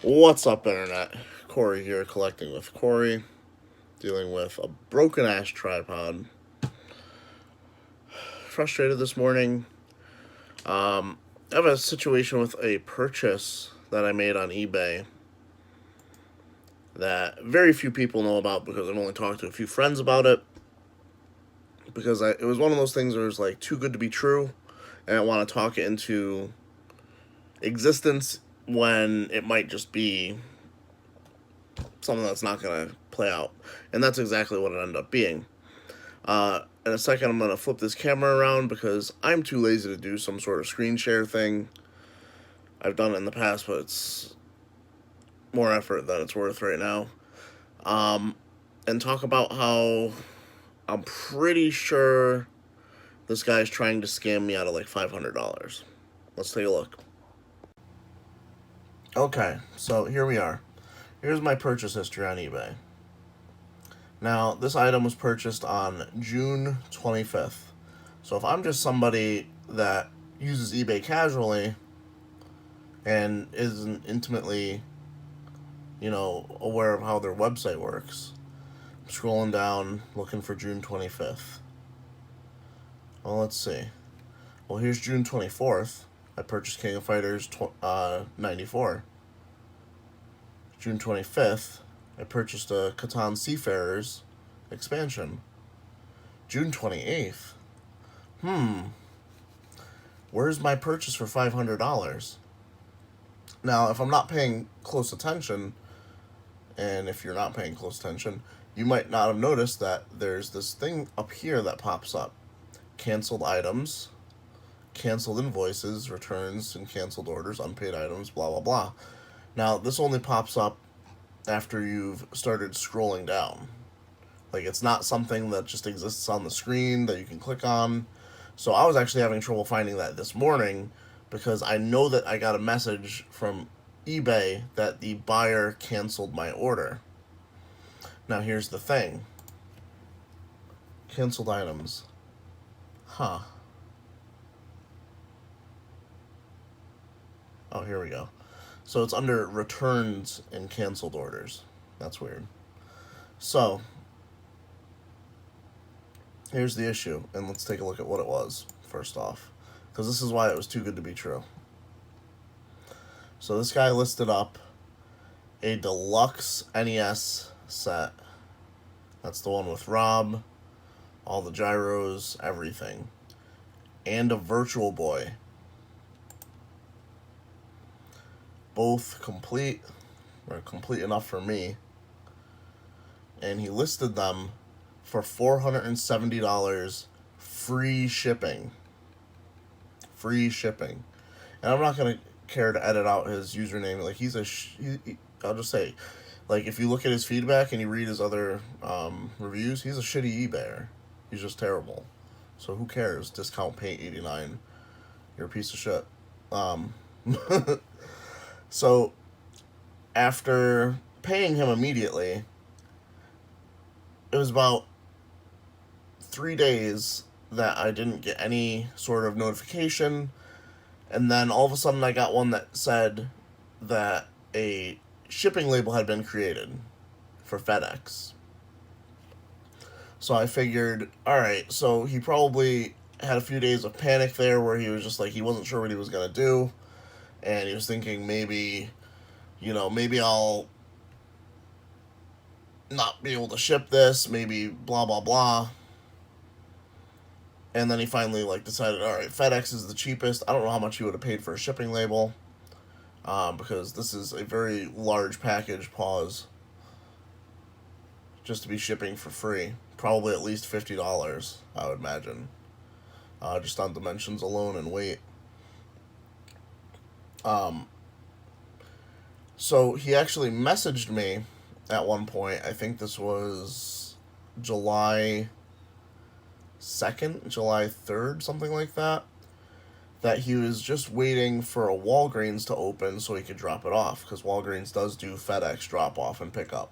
What's up, Internet? Cory here, collecting with Cory, dealing with a broken ass tripod. Frustrated this morning. I have a situation with a purchase that I made on eBay that very few people know about because I've only talked to a few friends about it. Because it was one of those things where it was like too good to be true, and I want to talk it into existence when it might just be something that's not going to play out. And that's exactly what it ended up being. In a second, I'm going to flip this camera around because I'm too lazy to do some sort of screen share thing. I've done it in the past, but it's more effort than it's worth right now. And talk about how I'm pretty sure this guy's trying to scam me out of like $500. Let's take a look. Okay, so here we are. Here's my purchase history on eBay. Now, this item was purchased on June 25th. So if I'm just somebody that uses eBay casually and isn't intimately, aware of how their website works, I'm scrolling down looking for June 25th. Well, let's see. Well, here's June 24th. I purchased King of Fighters 94. June 25th, I purchased a Catan Seafarers expansion. June 28th. Where's my purchase for $500? Now, if I'm not paying close attention, and if you're not paying close attention, you might not have noticed that there's this thing up here that pops up. Canceled items, canceled invoices, returns and canceled orders, unpaid items, blah, blah, blah. Now, this only pops up after you've started scrolling down. Like, it's not something that just exists on the screen that you can click on. So I was actually having trouble finding that this morning because I know that I got a message from eBay that the buyer canceled my order. Now, here's the thing. Canceled items. Oh, here we go. So it's under returns and canceled orders. That's weird. So, here's the issue, and let's take a look at what it was, first off. Because this is why it was too good to be true. So this guy listed up a deluxe NES set. That's the one with Rob, all the gyros, everything. And a Virtual Boy. Both complete, or complete enough for me. And he listed them for $470 free shipping. Free shipping. And I'm not going to care to edit out his username. Like, I'll just say, like, if you look at his feedback and you read his other reviews, he's a shitty eBayer. He's just terrible. So who cares? Discount paint 89. You're a piece of shit. So, after paying him immediately, it was about 3 days that I didn't get any sort of notification, and then all of a sudden I got one that said that a shipping label had been created for FedEx. So I figured, alright, so he probably had a few days of panic there where he was just like, he wasn't sure what he was going to do. And he was thinking maybe I'll not be able to ship this, maybe blah, blah, blah. And then he finally decided, all right, FedEx is the cheapest. I don't know how much he would have paid for a shipping label because this is a very large package, just to be shipping for free. Probably at least $50, I would imagine, just on dimensions alone and weight. So he actually messaged me at one point. I think this was July 2nd, July 3rd, something like that. That he was just waiting for a Walgreens to open so he could drop it off. Because Walgreens does do FedEx drop off and pick up.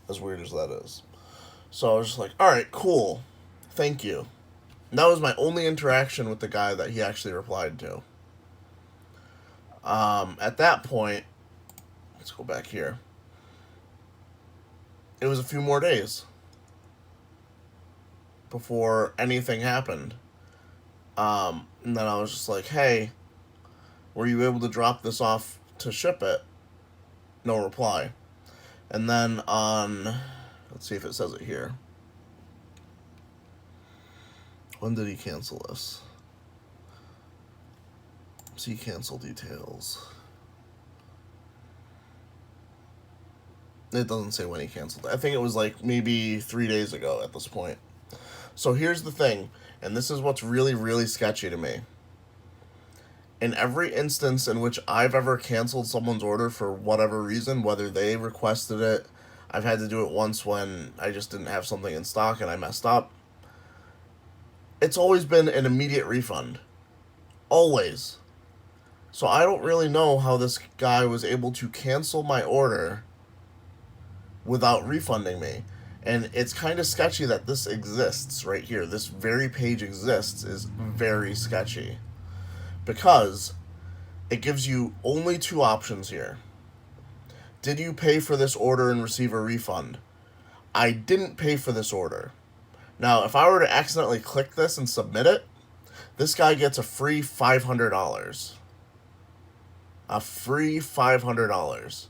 As weird as that is. So I was just like, alright, cool. Thank you. And that was my only interaction with the guy that he actually replied to. At that point, let's go back here. It was a few more days before anything happened. And then I was just like, hey, were you able to drop this off to ship it? No reply. And then on, let's see if it says it here. When did he cancel this? See cancel details. It doesn't say when he canceled it. I think it was like maybe 3 days ago at this point. So here's the thing, and this is what's really, really sketchy to me. In every instance in which I've ever canceled someone's order for whatever reason, whether they requested it, I've had to do it once when I just didn't have something in stock and I messed up. It's always been an immediate refund. Always. So I don't really know how this guy was able to cancel my order without refunding me. And it's kind of sketchy that this exists right here. This very page exists is very sketchy. Because it gives you only two options here. Did you pay for this order and receive a refund? I didn't pay for this order. Now, if I were to accidentally click this and submit it, this guy gets a free $500. A free $500.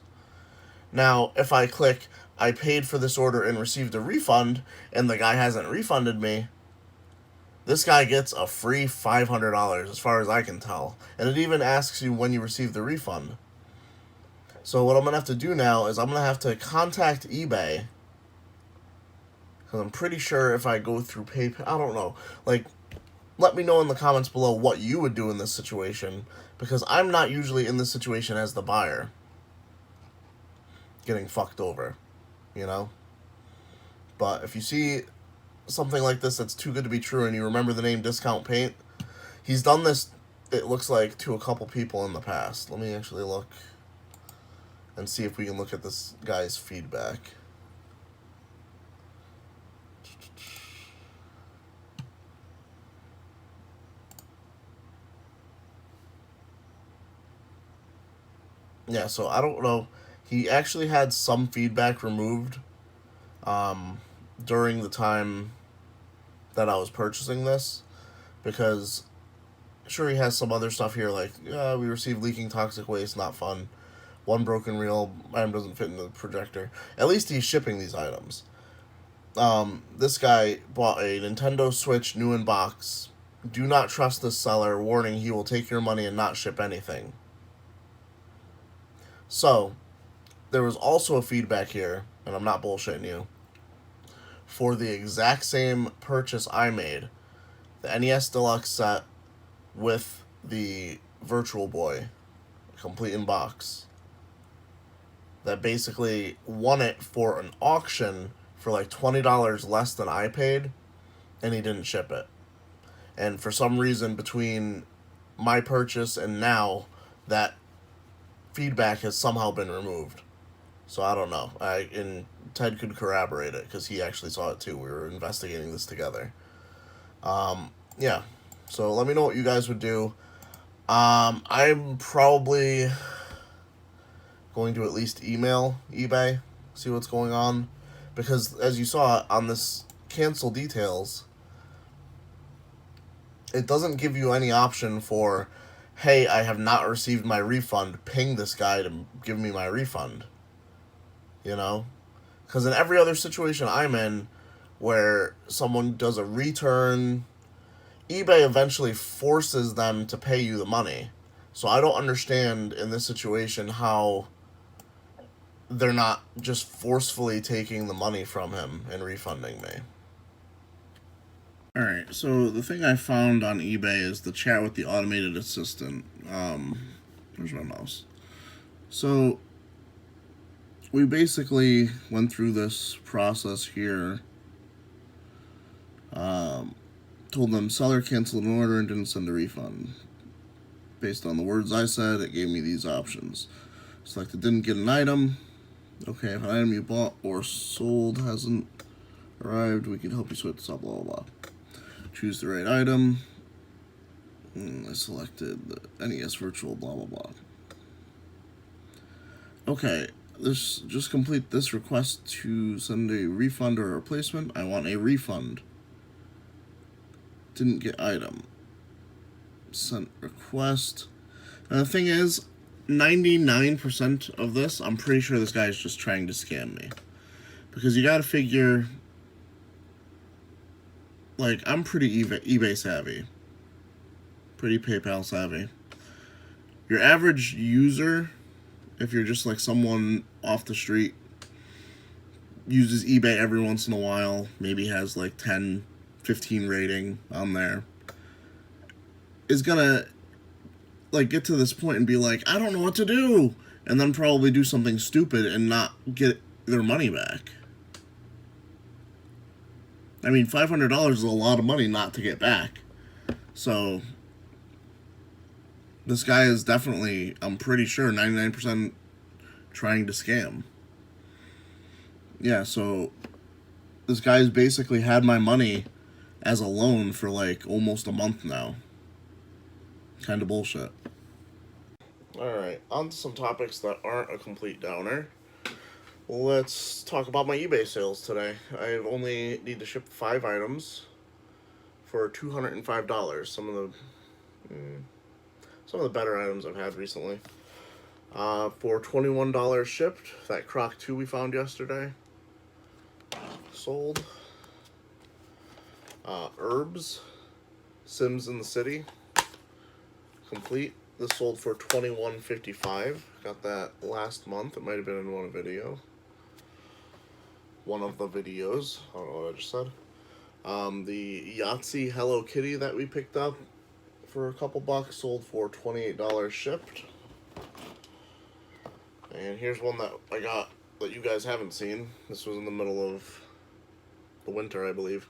Now, if I click, I paid for this order and received a refund, and the guy hasn't refunded me, this guy gets a free $500 as far as I can tell. And it even asks you when you receive the refund. So what I'm going to have to do now is I'm going to have to contact eBay. Because I'm pretty sure if I go through PayPal, I don't know. Like, let me know in the comments below what you would do in this situation. Because I'm not usually in this situation as the buyer. Getting fucked over. You know? But if you see something like this that's too good to be true and you remember the name Discount Paint, he's done this, it looks like, to a couple people in the past. Let me actually look and see if we can look at this guy's feedback. Yeah, so I don't know. He actually had some feedback removed during the time that I was purchasing this, because sure, he has some other stuff here like we received leaking toxic waste, not fun. One broken reel item doesn't fit in the projector. At least he's shipping these items. This guy bought a Nintendo Switch new in box. Do not trust this seller. Warning, he will take your money and not ship anything. So, there was also a feedback here, and I'm not bullshitting you, for the exact same purchase I made, the NES Deluxe set with the Virtual Boy, complete in box, that basically won it for an auction for like $20 less than I paid, and he didn't ship it. And for some reason, between my purchase and now, that feedback has somehow been removed. So I don't know. And Ted could corroborate it because he actually saw it too. We were investigating this together. Yeah. So let me know what you guys would do. I'm probably going to at least email eBay, see what's going on, because as you saw on this cancel details, it doesn't give you any option for, hey, I have not received my refund, ping this guy to give me my refund. You know? Because in every other situation I'm in where someone does a return, eBay eventually forces them to pay you the money. So I don't understand in this situation how they're not just forcefully taking the money from him and refunding me. Alright, so the thing I found on eBay is the chat with the automated assistant. Where's my mouse? So, we basically went through this process here. Told them seller canceled an order and didn't send a refund. Based on the words I said, it gave me these options. Selected didn't get an item. Okay, if an item you bought or sold hasn't arrived, we can help you switch this up, blah, blah, blah. Choose the right item. I selected the NES Virtual, blah, blah, blah. Okay, this just complete this request to send a refund or a replacement. I want a refund. Didn't get item. Sent request. And the thing is, 99% of this, I'm pretty sure this guy's just trying to scam me. Because you gotta figure, like, I'm pretty eBay savvy. Pretty PayPal savvy. Your average user, if you're just like someone off the street, uses eBay every once in a while, maybe has like 10, 15 rating on there, is gonna like get to this point and be like, I don't know what to do, and then probably do something stupid and not get their money back. I mean, $500 is a lot of money not to get back. So this guy is definitely, I'm pretty sure, 99% trying to scam. Yeah, so this guy's basically had my money as a loan for like almost a month now. Kind of bullshit. Alright, on to some topics that aren't a complete downer. Let's talk about my eBay sales today. I only need to ship 5 items for $205. Some of the better items I've had recently. For $21 shipped. That Croc 2 we found yesterday. Sold. Herbs. Sims in the City. Complete. This sold for $21.55. Got that last month. It might have been in one video. One of the videos. I don't know what I just said. The Yahtzee Hello Kitty that we picked up for a couple bucks sold for $28 shipped. And here's one that I got that you guys haven't seen. This was in the middle of the winter, I believe.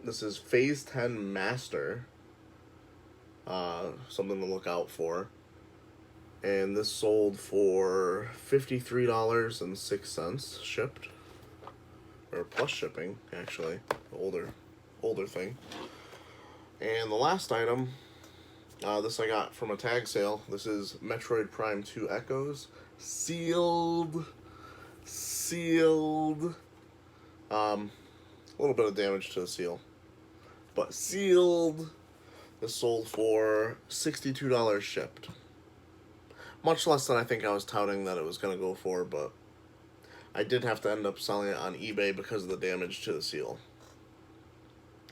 This is Phase 10 Master. Something to look out for. And this sold for $53.06 shipped. Or plus shipping, actually. Older thing. And the last item, this I got from a tag sale. This is Metroid Prime 2 Echoes. Sealed. A little bit of damage to the seal. But sealed. This sold for $62 shipped. Much less than I think I was touting that it was going to go for, but I did have to end up selling it on eBay because of the damage to the seal.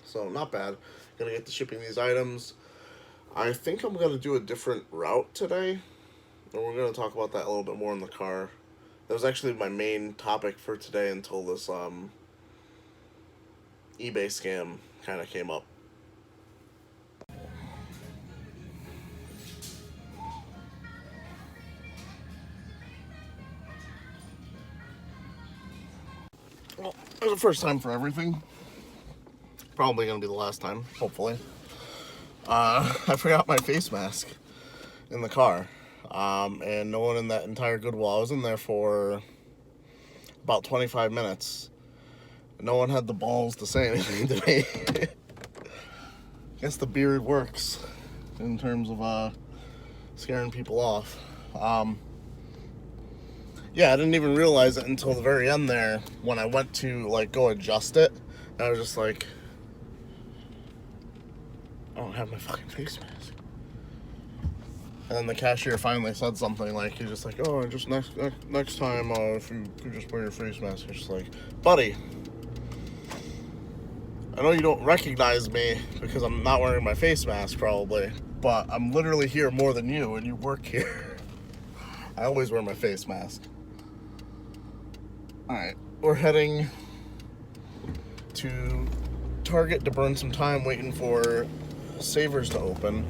So, not bad. Gonna get to shipping these items. I think I'm gonna do a different route today. And we're gonna talk about that a little bit more in the car. That was actually my main topic for today until this eBay scam kind of came up. Well, it was the first time for everything. Probably gonna be the last time, hopefully. I forgot my face mask in the car. And no one in that entire Goodwill, I was in there for about 25 minutes. No one had the balls to say anything to me. I guess the beard works in terms of scaring people off. Yeah, I didn't even realize it until the very end there when I went to like go adjust it. And I was just like, I don't have my fucking face mask. And then the cashier finally said something like, he's just like, oh, just next time, if you could just wear your face mask. It's just like, buddy, I know you don't recognize me because I'm not wearing my face mask probably, but I'm literally here more than you and you work here. I always wear my face mask. Alright, we're heading to Target to burn some time waiting for Savers to open,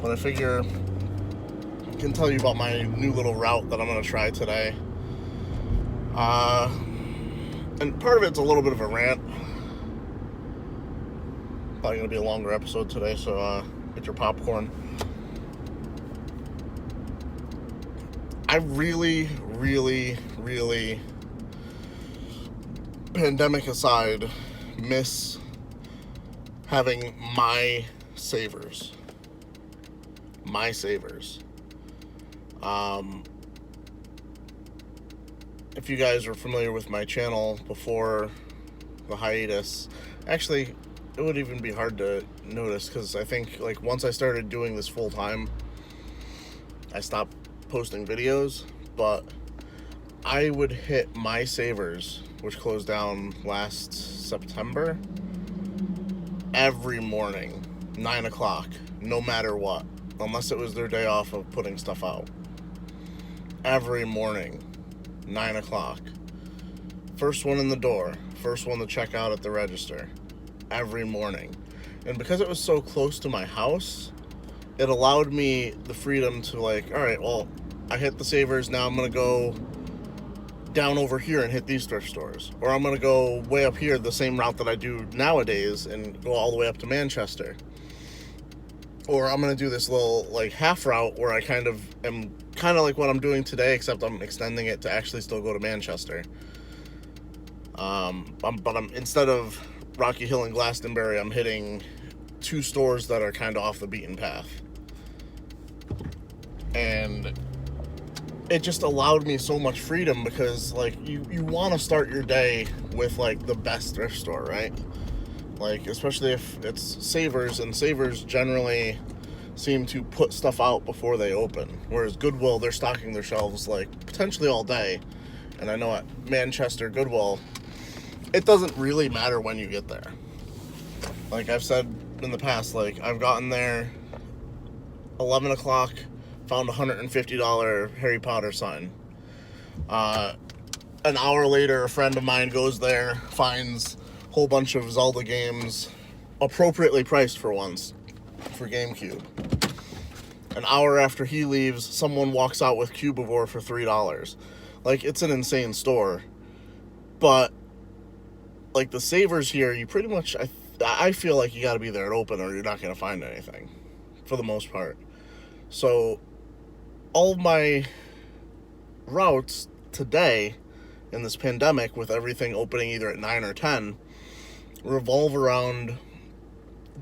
but I figure I can tell you about my new little route that I'm going to try today. And part of it's a little bit of a rant. Probably going to be a longer episode today, so get your popcorn. I really, pandemic aside, miss having my Savers. if you guys are familiar with my channel before the hiatus, actually, it would even be hard to notice because I think like once I started doing this full time, I stopped posting videos. But I would hit My Savers, which closed down last September, every morning, 9 o'clock, no matter what, unless it was their day off of putting stuff out. Every morning, 9 o'clock. First one in the door, first one to check out at the register, every morning. And because it was so close to my house, it allowed me the freedom to like, all right, well, I hit the Savers, now I'm going to go down over here and hit these thrift stores. Or I'm going to go way up here the same route that I do nowadays and go all the way up to Manchester. Or I'm going to do this little like half route where I kind of am kind of like what I'm doing today, except I'm extending it to actually still go to Manchester. But I'm instead of Rocky Hill and Glastonbury, I'm hitting two stores that are kind of off the beaten path. And it just allowed me so much freedom because like you want to start your day with like the best thrift store, right? Like especially if it's Savers, and Savers generally seem to put stuff out before they open, whereas Goodwill, they're stocking their shelves like potentially all day. And I know at Manchester Goodwill, it doesn't really matter when you get there. Like I've said in the past, like I've gotten there 11 o'clock, found a $150 Harry Potter sign. An hour later, a friend of mine goes there, finds a whole bunch of Zelda games, appropriately priced for once, for GameCube. An hour after he leaves, someone walks out with Cubivore for $3. Like, it's an insane store. But like the Savers here, you pretty much, I feel like you got to be there at open or you're not going to find anything, for the most part. So all of my routes today in this pandemic, with everything opening either at 9 or 10, revolve around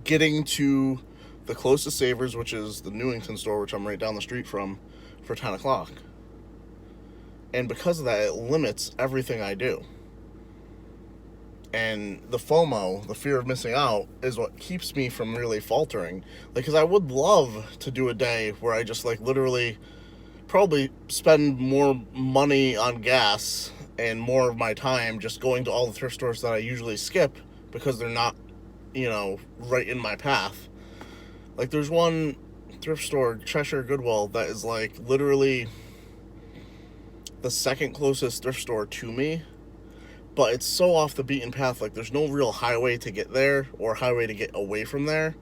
getting to the closest Savers, which is the Newington store, which I'm right down the street from, for 10 o'clock. And because of that, it limits everything I do. And the FOMO, the fear of missing out, is what keeps me from really faltering. Like, because I would love to do a day where I just, like, literally probably spend more money on gas and more of my time just going to all the thrift stores that I usually skip because they're not, you know, right in my path. Like, there's one thrift store, Cheshire Goodwill, that is, like, literally the second closest thrift store to me. But it's so off the beaten path, like there's no real highway to get there or highway to get away from there.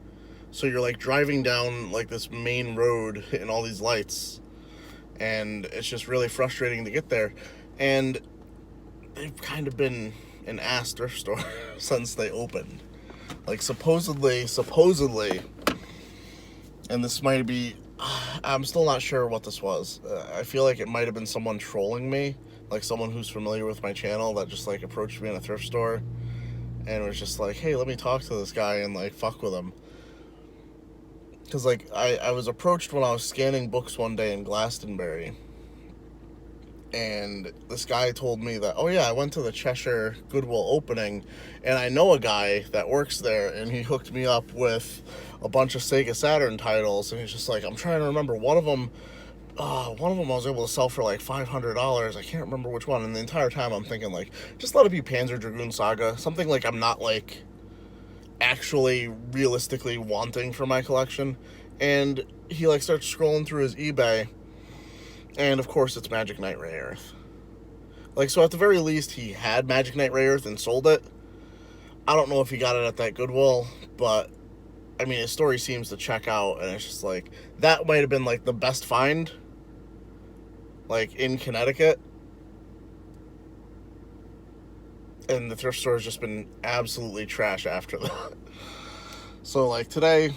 So you're like driving down like this main road hitting all these lights, and it's just really frustrating to get there. And they've kind of been an ass thrift store since they opened. Like supposedly, and this might be, I'm still not sure what this was. I feel like it might have been someone trolling me. Like someone who's familiar with my channel that just like approached me in a thrift store and was just like, hey, let me talk to this guy and like fuck with him. Because like I was approached when I was scanning books one day in Glastonbury, and this guy told me that, oh yeah, I went to the Cheshire Goodwill opening and I know a guy that works there and he hooked me up with a bunch of Sega Saturn titles. And he's just like, I'm trying to remember, one of them I was able to sell for like $500. I can't remember which one. And the entire time I'm thinking like, just let it be Panzer Dragoon Saga. Something like I'm not like actually realistically wanting for my collection. And he like starts scrolling through his eBay. And of course it's Magic Knight Ray Earth. Like, so at the very least he had Magic Knight Ray Earth and sold it. I don't know if he got it at that Goodwill, but I mean, his story seems to check out, and it's just like, that might have been like the best find, like in Connecticut. And the thrift store has just been absolutely trash after that. So like today,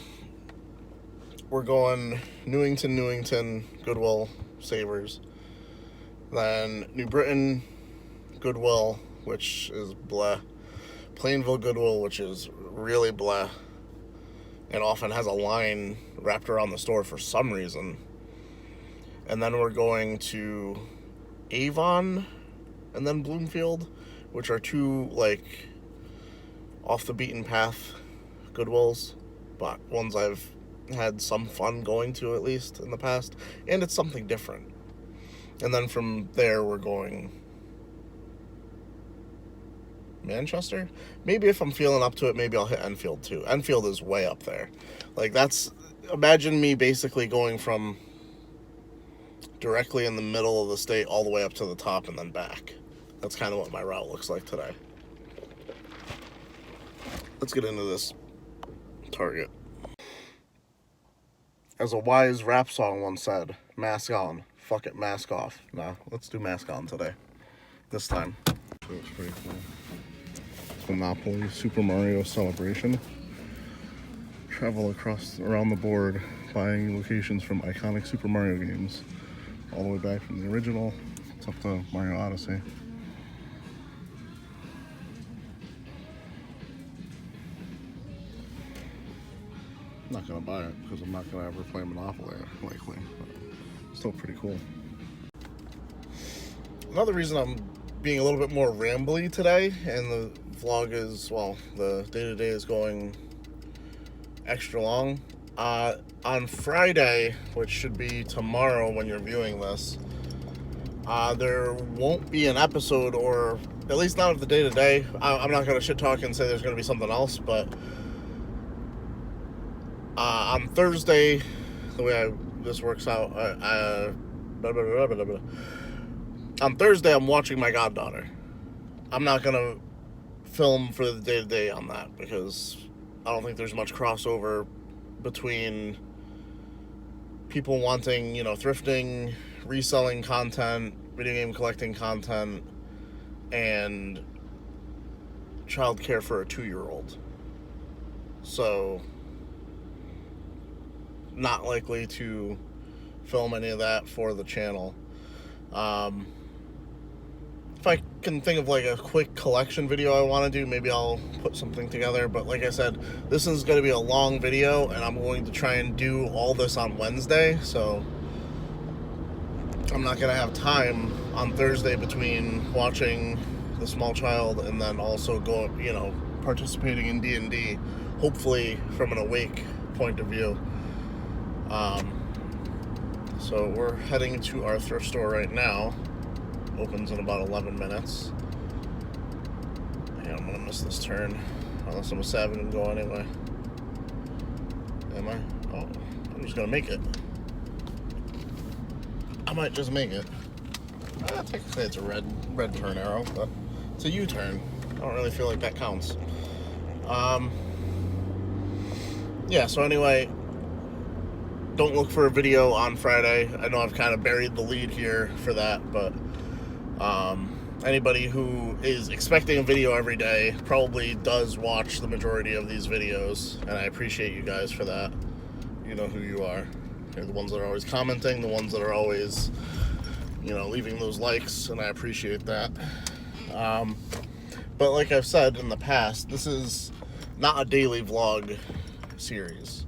we're going Newington, Goodwill, Savers. Then New Britain, Goodwill, which is bleh. Plainville Goodwill, which is really bleh. And often has a line wrapped around the store for some reason. And then we're going to Avon, and then Bloomfield, which are two, like, off the beaten path Goodwills, but ones I've had some fun going to, at least in the past, and it's something different. And then from there we're going Manchester. Maybe if I'm feeling up to it, maybe I'll hit Enfield too. Enfield is way up there. Like, that's, imagine me basically going from directly in the middle of the state all the way up to the top and then back. That's kind of what my route looks like today. Let's get into this Target. As a wise rap song once said, mask on, fuck it, mask off. No, let's do mask on today. This time. It's pretty cool. Monopoly Super Mario Celebration. Travel around the board, buying locations from iconic Super Mario games, all the way back from the original. It's up to Mario Odyssey. I'm not gonna buy it because I'm not gonna ever play Monopoly likely, but still pretty cool. Another reason I'm being a little bit more rambly today, and the vlog is, well, the day-to-day is going extra long. On Friday, which should be tomorrow when you're viewing this, there won't be an episode, or at least not of the day-to-day. I'm not gonna shit talk and say there's gonna be something else, but on Thursday, the way this works out, on Thursday I'm watching my goddaughter. I'm not gonna film for the day-to-day on that because I don't think there's much crossover between people wanting, thrifting, reselling content, video game collecting content, and childcare for a 2-year-old. So, not likely to film any of that for the channel. If I can think of like a quick collection video I want to do, maybe I'll put something together. But like I said, this is going to be a long video, and I'm going to try and do all this on Wednesday. So I'm not going to have time on Thursday between watching The Small Child and then also participating in DtD, hopefully from an awake point of view. So we're heading to our thrift store right now. Opens in about 11 minutes. Yeah, I'm gonna miss this turn. Unless I'm a savage and go anyway. Am I? Oh, I'm just gonna make it. I might just make it. Technically it's a red turn arrow, but it's a U-turn. I don't really feel like that counts. Yeah, so anyway, don't look for a video on Friday. I know I've kind of buried the lead here for that, but anybody who is expecting a video every day probably does watch the majority of these videos, and I appreciate you guys for that. You know who you are. You're the ones that are always commenting, the ones that are always, leaving those likes, and I appreciate that. But like I've said in the past, this is not a daily vlog series.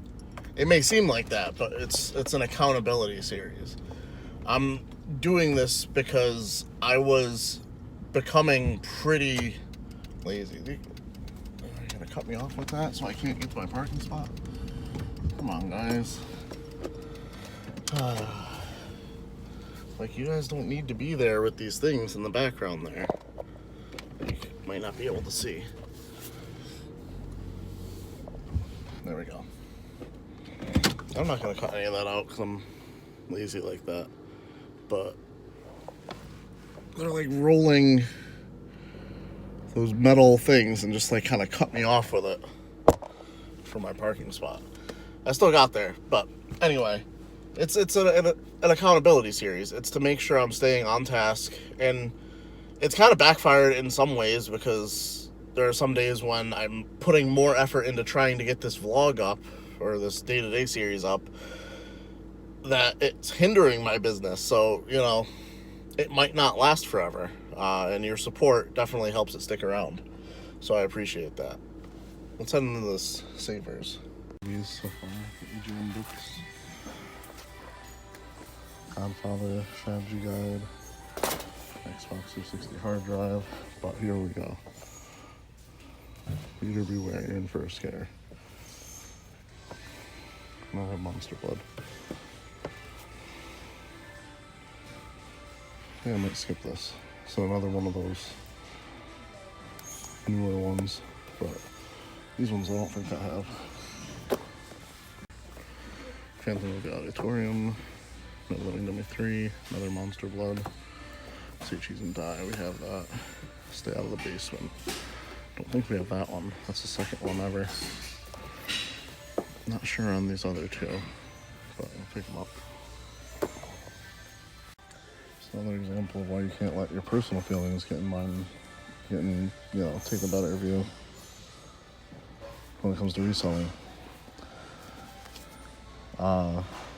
It may seem like that, but it's an accountability series. I'm doing this because I was becoming pretty lazy. You're gonna cut me off with that so I can't get to my parking spot? Come on, guys. Like, you guys don't need to be there with these things in the background there. You might not be able to see. There we go. I'm not gonna cut any of that out because I'm lazy like that. But they're like rolling those metal things and just like kind of cut me off with it from my parking spot. I still got there, but anyway, it's an accountability series. It's to make sure I'm staying on task, and it's kind of backfired in some ways because there are some days when I'm putting more effort into trying to get this vlog up or this day-to-day series up that it's hindering my business. So, it might not last forever. And your support definitely helps it stick around. So I appreciate that. Let's head into this Savers. These so far, the EGM books. Godfather Strategy Guide. Xbox 360 hard drive, but here we go. Reader beware, you're in for a scare. Another Monster Blood. I think I might skip this. So another one of those newer ones, but these ones I don't think I have. Phantom of the Auditorium, No Living Dummy 3, another Monster Blood. Say Cheese and Die, we have that. Stay Out of the Basement. Don't think we have that one. That's the second one ever. Not sure on these other two, but I'll pick them up. It's another example of why you can't let your personal feelings get in mind, take the better view when it comes to reselling.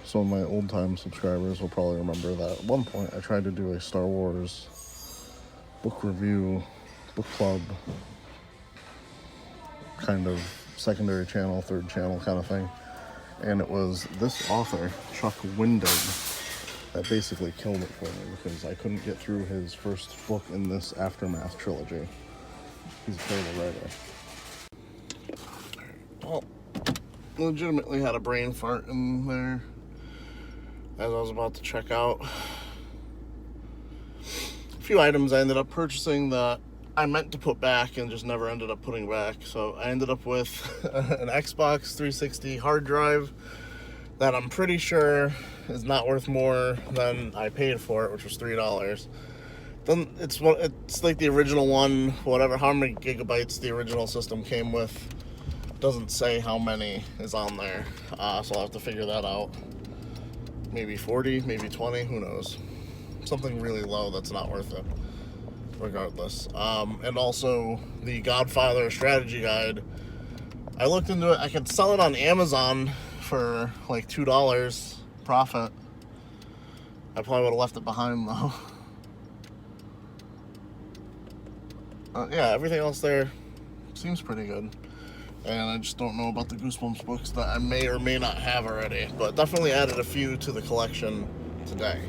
Some of my old-time subscribers will probably remember that at one point I tried to do a Star Wars book review, book club, kind of secondary channel, third channel kind of thing. And it was this author, Chuck Windog, that basically killed it for me because I couldn't get through his first book in this Aftermath trilogy. He's a terrible writer. Well, legitimately had a brain fart in there as I was about to check out. A few items I ended up purchasing that I meant to put back and just never ended up putting back. So I ended up with an Xbox 360 hard drive that I'm pretty sure is not worth more than I paid for it, which was $3. Then it's like the original one, how many gigabytes the original system came with. Doesn't say how many is on there, so I'll have to figure that out. Maybe 40, maybe 20, who knows. Something really low that's not worth it, regardless. And also, the Godfather strategy guide. I looked into it. I could sell it on Amazon for like $2 profit. I probably would have left it behind, though. Yeah, everything else there seems pretty good. And I just don't know about the Goosebumps books that I may or may not have already. But definitely added a few to the collection today.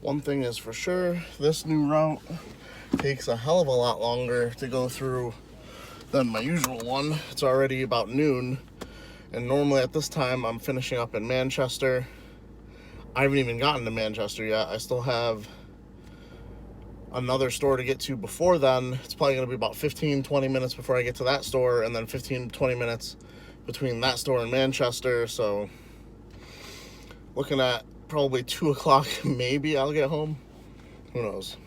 One thing is for sure, this new route takes a hell of a lot longer to go through than my usual one. It's already about noon, and normally at this time I'm finishing up in Manchester. I haven't even gotten to Manchester yet. I still have another store to get to before then. It's probably going to be about 15-20 minutes before I get to that store, and then 15-20 minutes between that store and Manchester. So looking at probably 2 o'clock, maybe I'll get home. Who knows?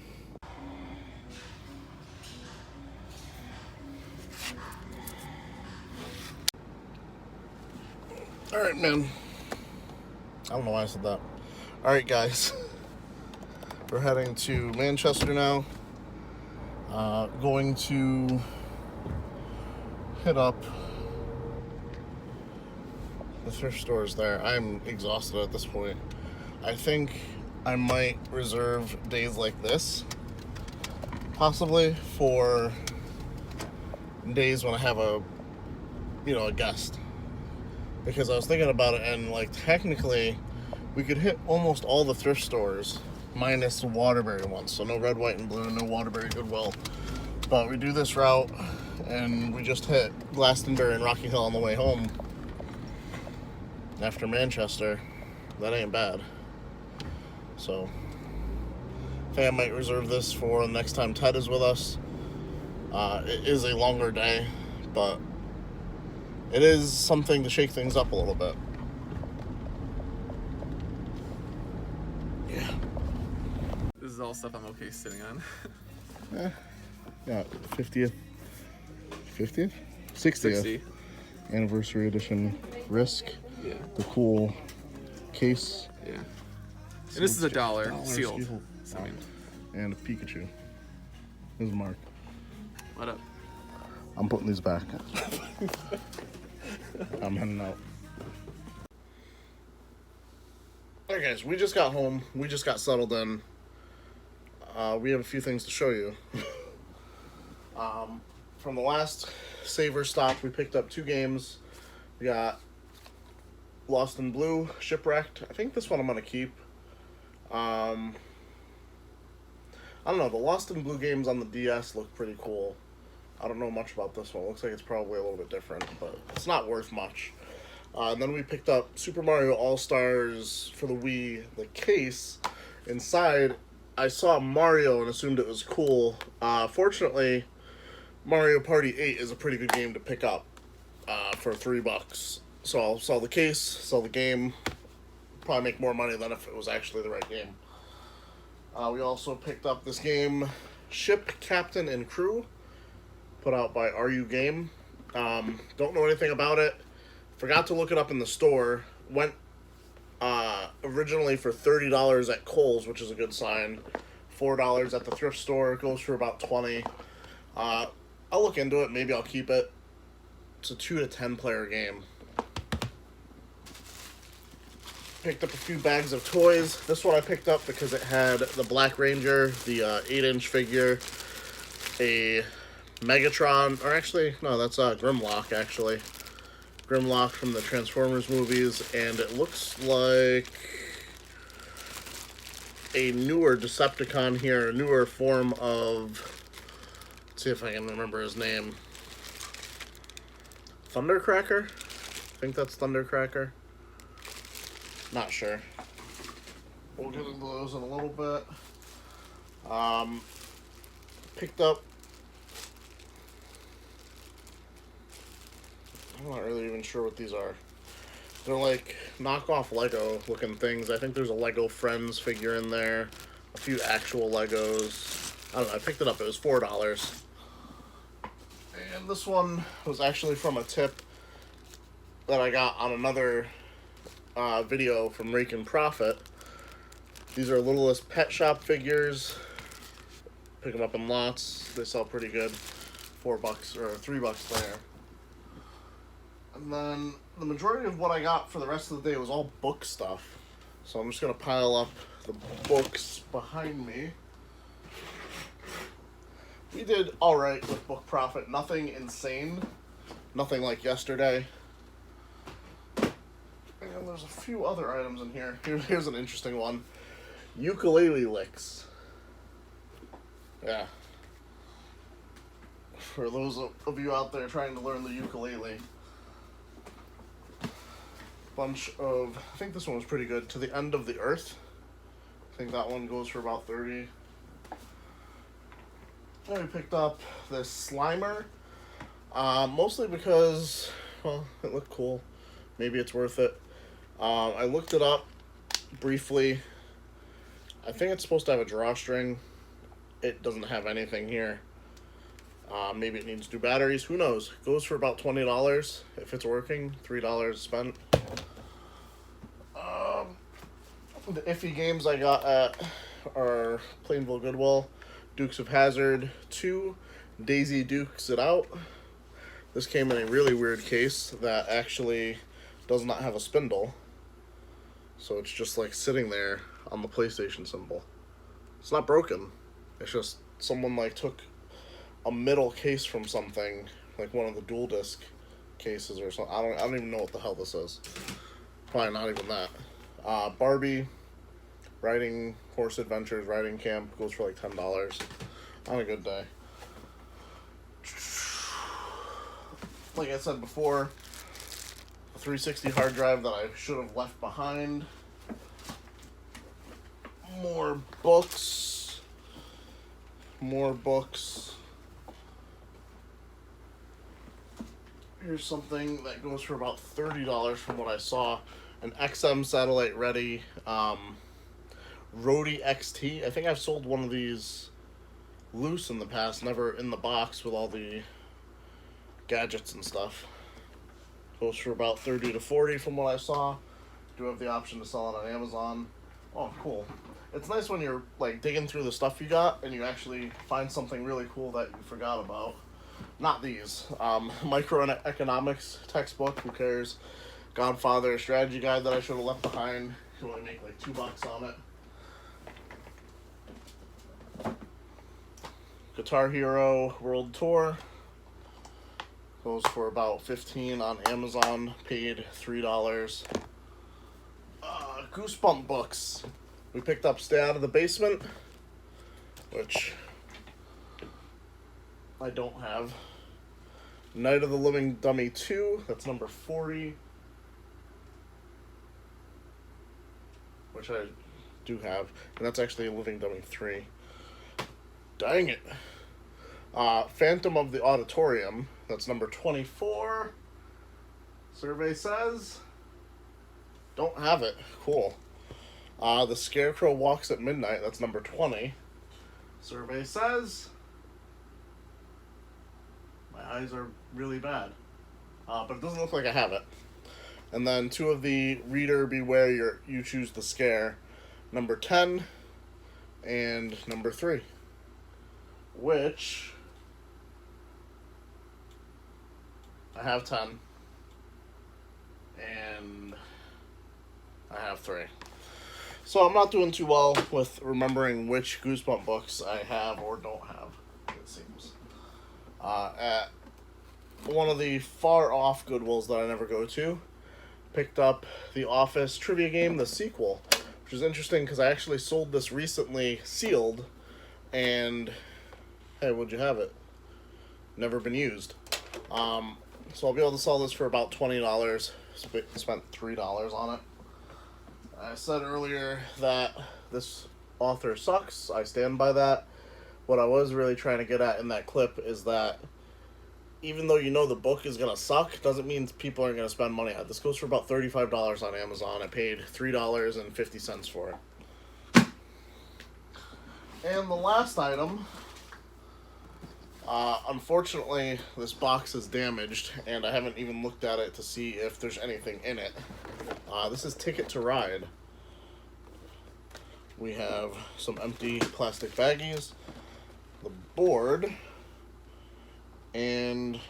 Alright, man. I don't know why I said that. Alright, guys. We're heading to Manchester now. Going to hit up the thrift stores there. I'm exhausted at this point. I think I might reserve days like this, possibly, for days when I have a guest. because I was thinking about it, and like technically we could hit almost all the thrift stores minus the Waterbury ones. So no Red, White, and Blue, no Waterbury, Goodwill. But we do this route, and we just hit Glastonbury and Rocky Hill on the way home after Manchester. That ain't bad. So I think I might reserve this for the next time Ted is with us. It is a longer day, but it is something to shake things up a little bit. Yeah. This is all stuff I'm okay sitting on. Yeah, 50th, 60th 60. anniversary edition Risk. Yeah. The cool case. Yeah. And this is $1 sealed. So, I mean, and a Pikachu. This is Mark. What up? I'm putting these back. I'm heading out. Alright guys, we just got home. We just got settled in. We have a few things to show you. From the last Saver stop, we picked up 2 games. We got Lost in Blue, Shipwrecked. I think this one I'm going to keep. I don't know, the Lost in Blue games on the DS look pretty cool. I don't know much about this one. It looks like it's probably a little bit different, but it's not worth much. And then we picked up Super Mario All-Stars for the Wii, the case. Inside, I saw Mario and assumed it was cool. Fortunately, Mario Party 8 is a pretty good game to pick up for $3. So I'll sell the case, sell the game. Probably make more money than if it was actually the right game. We also picked up this game, Ship, Captain, and Crew, put out by RU Game. Don't know anything about it. Forgot to look it up in the store. Went originally for $30 at Kohl's, which is a good sign. $4 at the thrift store. It goes for about $20. I'll look into it. Maybe I'll keep it. It's a 2 to 10 player game. Picked up a few bags of toys. This one I picked up because it had the Black Ranger, the 8-inch figure, a Megatron, or actually, no, that's Grimlock, actually. Grimlock from the Transformers movies, and it looks like a newer Decepticon here, a newer form of, let's see if I can remember his name. Thundercracker? I think that's Thundercracker. Not sure. We'll get into those in a little bit. Picked up, I'm not really even sure what these are. They're like knockoff Lego looking things. I think there's a Lego Friends figure in there. A few actual Legos. I don't know, I picked it up. It was $4. And this one was actually from a tip that I got on another video from Rake and Profit. These are Littlest Pet Shop figures. Pick them up in lots. They sell pretty good. $4 or $3 there. And then the majority of what I got for the rest of the day was all book stuff. So I'm just going to pile up the books behind me. We did alright with book profit. Nothing insane. Nothing like yesterday. And there's a few other items in here. Here's an interesting one. Ukulele licks. Yeah. For those of you out there trying to learn the ukulele. Bunch of, I think this one was pretty good. To the End of the Earth. I think that one goes for about $30. Then we picked up this Slimer. Mostly because, well, it looked cool. Maybe it's worth it. I looked it up briefly. I think it's supposed to have a drawstring. It doesn't have anything here. Maybe it needs new batteries. Who knows? It goes for about $20 if it's working. $3 spent. The iffy games I got at are Plainville Goodwill, Dukes of Hazzard 2, Daisy Dukes It Out. This came in a really weird case that actually does not have a spindle. So it's just like sitting there on the PlayStation symbol. It's not broken. It's just someone like took a middle case from something, like one of the dual disc cases or something. I don't even know what the hell this is. Probably not even that. Barbie, riding horse adventures, riding camp, goes for like $10 on a good day. Like I said before, a 360 hard drive that I should have left behind. More books. Here's something that goes for about $30 from what I saw. An XM satellite ready Rode XT. I think I've sold one of these loose in the past, never in the box with all the gadgets and stuff. Goes for about $30 to $40 from what I saw. Do have the option to sell it on Amazon. Oh, cool. It's nice when you're like digging through the stuff you got and you actually find something really cool that you forgot about. Not these. Microeconomics textbook, who cares? Godfather strategy guide that I should have left behind. You only make like $2 on it. Guitar Hero World Tour. Goes for about $15 on Amazon. Paid $3. Goosebump books. We picked up Stay Out of the Basement, which I don't have. Night of the Living Dummy 2, that's number 40, which I do have, and that's actually a Living Dummy 3. Dang it. Phantom of the Auditorium, that's number 24. Survey says don't have it. Cool. The Scarecrow Walks at Midnight, that's number 20. Survey says my eyes are really bad. But it doesn't look like I have it. And then two of the Reader Beware You Choose the Scare, number 10 and number 3. Which I have 10 and I have 3. So I'm not doing too well with remembering which Goosebump books I have or don't have, it seems. At one of the far-off Goodwills that I never go to, picked up The Office trivia game, the sequel, which is interesting because I actually sold this recently sealed, and hey, would you have it? Never been used. So I'll be able to sell this for about $20. Spent $3 on it. I said earlier that this author sucks. I stand by that. What I was really trying to get at in that clip is that even though you know the book is going to suck, doesn't mean people aren't going to spend money on it. This goes for about $35 on Amazon. I paid $3.50 for it. And the last item, unfortunately, this box is damaged, and I haven't even looked at it to see if there's anything in it. This is Ticket to Ride. We have some empty plastic baggies, the board, and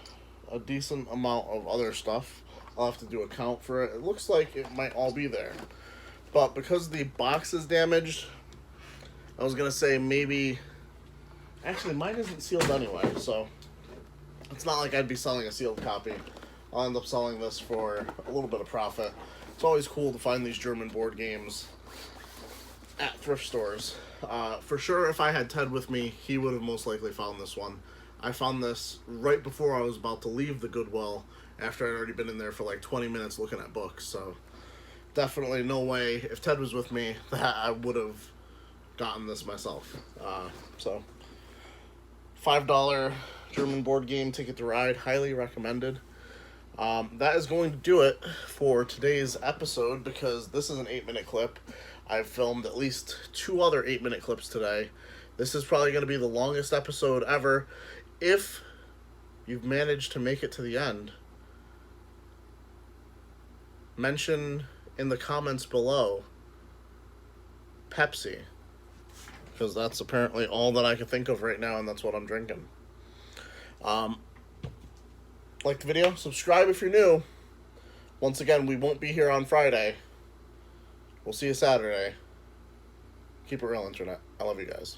a decent amount of other stuff. I'll have to do a count for it. It looks like it might all be there. But because the box is damaged, I was going to say maybe... Actually, mine isn't sealed anyway, so it's not like I'd be selling a sealed copy. I'll end up selling this for a little bit of profit. It's always cool to find these German board games at thrift stores. For sure, if I had Ted with me, he would have most likely found this one. I found this right before I was about to leave the Goodwill, after I'd already been in there for like 20 minutes looking at books, so definitely no way, if Ted was with me, that I would have gotten this myself. So $5 German board game, Ticket to Ride, highly recommended. That is going to do it for today's episode, because this is an 8-minute clip. I've filmed at least 2 other 8-minute clips today. This is probably going to be the longest episode ever. If you've managed to make it to the end, mention in the comments below Pepsi, because that's apparently all that I can think of right now, and that's what I'm drinking. Like the video, subscribe if you're new. Once again, we won't be here on Friday. We'll see you Saturday. Keep it real, Internet. I love you guys.